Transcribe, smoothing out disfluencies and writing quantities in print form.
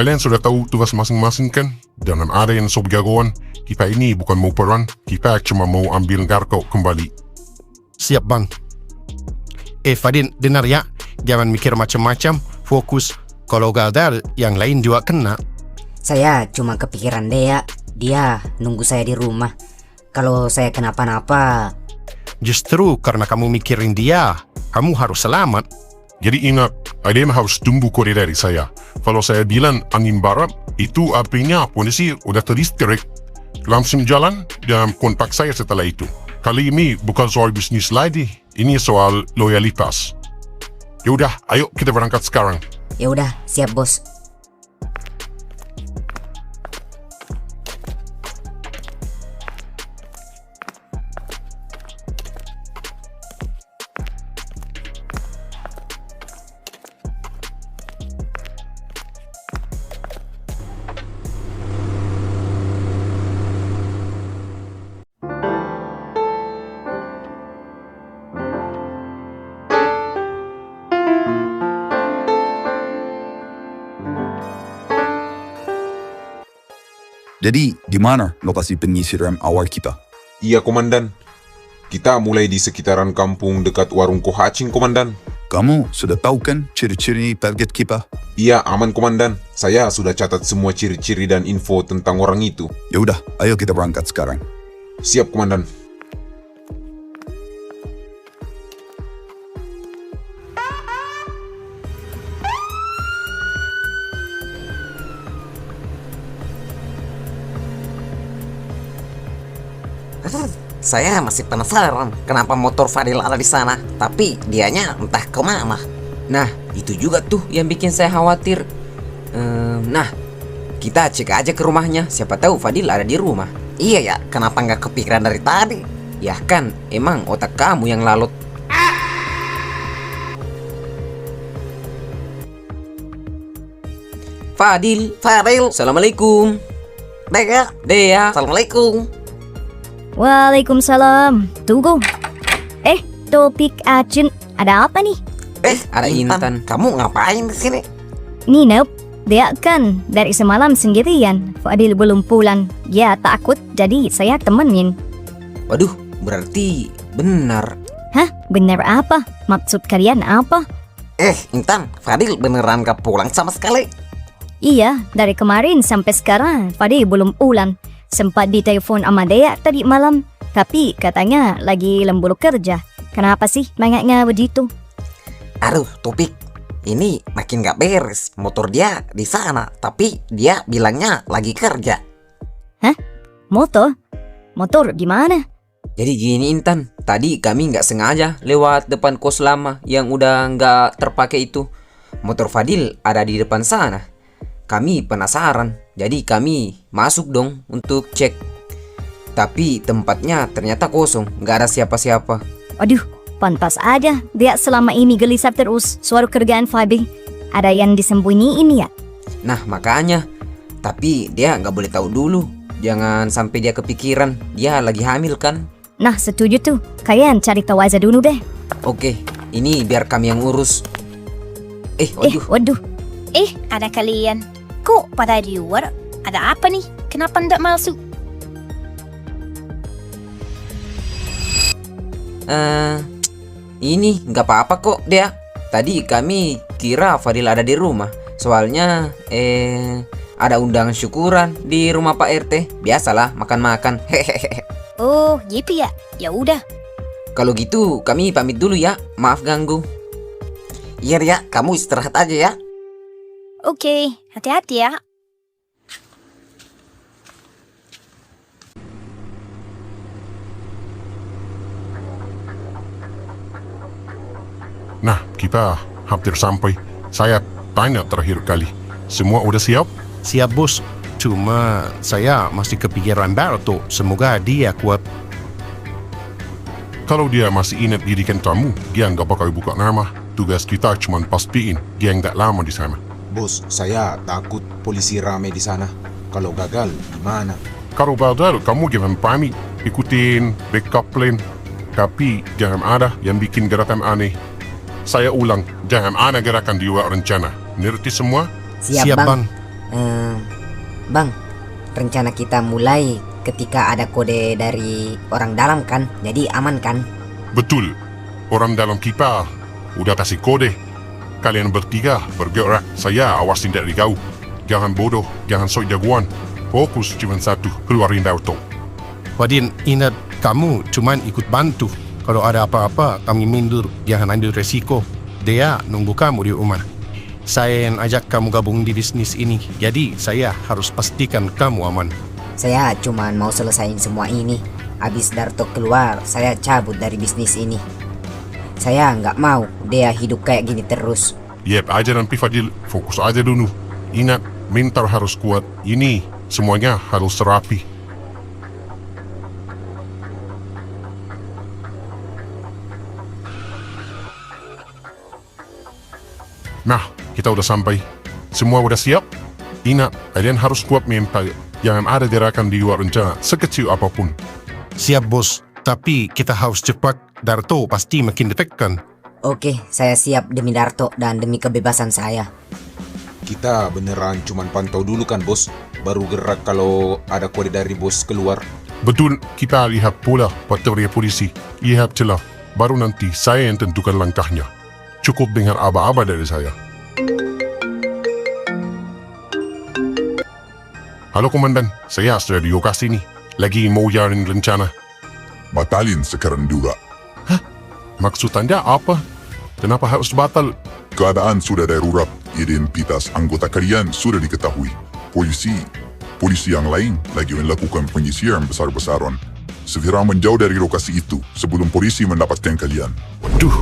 Kalian sudah tahu tugas masing-masing kan? Jangan ada yang sok jagoan. Kita ini bukan mau perang, kita cuma mau ambil Garko kembali. Siap bang. Fadil, dengar ya. Jangan mikir macam-macam. Fokus. Kalau gagal, yang lain juga kena. Saya cuma kepikiran Dea. Dia nunggu saya di rumah. Kalau saya kenapa-napa... Justru karena kamu mikirin dia, kamu harus selamat. Jadi ingat, kalian harus tunggu kode dari saya. Kalau saya bilang angin barat, itu artinya polisi udah terdistract. Langsung jalan dan kontak saya setelah itu. Kali ini bukan soal bisnis lagi, ini soal loyalitas. Yaudah, ayo kita berangkat sekarang. Ya udah, siap bos. Jadi, di mana lokasi penyisiran awal kita? Iya, Komandan. Kita mulai di sekitaran kampung dekat warung Kohacing, Komandan. Kamu sudah tahu kan ciri-ciri target kita? Iya, aman, Komandan. Saya sudah catat semua ciri-ciri dan info tentang orang itu. Ya udah, ayo kita berangkat sekarang. Siap, Komandan. Saya masih penasaran kenapa motor Fadil ada di sana, tapi dianya entah kemana. Nah, itu juga tuh yang bikin saya khawatir. Nah, kita cek aja ke rumahnya, siapa tahu Fadil ada di rumah. Iya ya, kenapa nggak kepikiran dari tadi? Ya kan, emang otak kamu yang lalut. Fadil, Assalamualaikum. Dea, Assalamualaikum. Waalaikumsalam. Tunggu. Topik Acun, ada apa nih? Ada Intan. Kamu ngapain di sini? Nina, dia kan dari semalam sendirian. Fadil belum pulang. Dia takut, jadi saya temenin. Waduh, berarti benar. Hah? Bener apa? Maksud kalian apa? Intan, Fadil beneran gak pulang sama sekali? Iya, dari kemarin sampai sekarang Fadil belum pulang. Sempat ditelepon sama dia tadi malam, tapi katanya lagi lembur kerja. Kenapa sih banyaknya begitu? Aduh, Topik, ini makin gak beres. Motor dia di sana, tapi dia bilangnya lagi kerja. Hah? Motor? Motor di mana? Jadi gini Intan, tadi kami gak sengaja lewat depan kos lama yang udah gak terpakai itu. Motor Fadil ada di depan sana. Kami penasaran, jadi kami masuk dong untuk cek. Tapi tempatnya ternyata kosong, gak ada siapa-siapa. Aduh, pantas aja dia selama ini gelisah terus soal kerjaan Fabi. Ada yang disembunyiin ya? Nah makanya, tapi dia gak boleh tahu dulu. Jangan sampai dia kepikiran, dia lagi hamil kan? Nah setuju tuh, kalian cari tahu aja dulu deh. Oke, ini biar kami yang urus. Waduh. Ada kalian. Kok pada di luar? Ada apa nih? Kenapa ndak masuk? Ini nggak apa-apa kok, Dea. Tadi kami kira Fadil ada di rumah. Soalnya, ada undangan syukuran di rumah Pak RT. Biasalah, makan-makan. Hehehe. Oh, gitu ya. Ya udah. Kalau gitu, kami pamit dulu ya. Maaf ganggu. Iya, Dea. Kamu istirahat aja ya. Oke, hati-hati ya. Nah, kita hampir sampai. Saya tanya terakhir kali. Semua udah siap? Siap bos. Cuma saya masih kepikiran Barto. Semoga dia kuat. Kalau dia masih ingat didikan tamu, dia nggak bakal buka nama. Tugas kita cuma pastiin dia nggak lama di sana. Bos, saya takut polisi rame di sana. Kalau gagal, gimana? Kalau gagal, kamu jangan panik. Ikutin backup plan. Tapi jangan ada yang bikin gerakan aneh. Saya ulang, jangan ada gerakan di luar rencana. Ngerti semua? Siap bang. Bang, rencana kita mulai ketika ada kode dari orang dalam kan? Jadi aman kan? Betul. Orang dalam kita udah kasih kode. Kalian bertiga bergerak. Saya awasin dari kau. Jangan bodoh, jangan sok jagoan. Fokus cuma satu, keluarin Darto. Fadil, ingat kamu cuman ikut bantu. Kalau ada apa-apa, kami mundur. Jangan ambil resiko. Dia nunggu kamu di rumah. Saya yang ajak kamu gabung di bisnis ini. Jadi saya harus pastikan kamu aman. Saya cuma mau selesain semua ini. Habis Darto keluar, saya cabut dari bisnis ini. Saya nggak mau dia hidup kayak gini terus. Yep, aja nanti Fadil. Fokus aja dulu. Ingat, mental harus kuat. Ini semuanya harus rapi. Nah, kita udah sampai. Semua udah siap? Ingat, kalian harus kuat mental. Jangan ada gerakan di luar rencana, sekecil apapun. Siap bos, tapi kita harus cepat. Darto pasti makin ditekan. Oke, saya siap demi Darto dan demi kebebasan saya. Kita beneran cuman pantau dulu kan bos, baru gerak kalau ada kode dari bos keluar. Betul, kita lihat pula patroli polisi. Lihat celah, baru nanti saya yang tentukan langkahnya. Cukup dengar aba-aba dari saya. Halo Komandan, saya sudah di lokasi nih. Lagi mau jalan rencana. Batalin sekarang juga. Maksud Anda apa? Kenapa harus batal? Keadaan sudah darurat. Identitas anggota kalian sudah diketahui. Polisi yang lain lagi melakukan penyisiran besar-besaran. Segera menjauh dari lokasi itu sebelum polisi mendapatkan kalian. Waduh,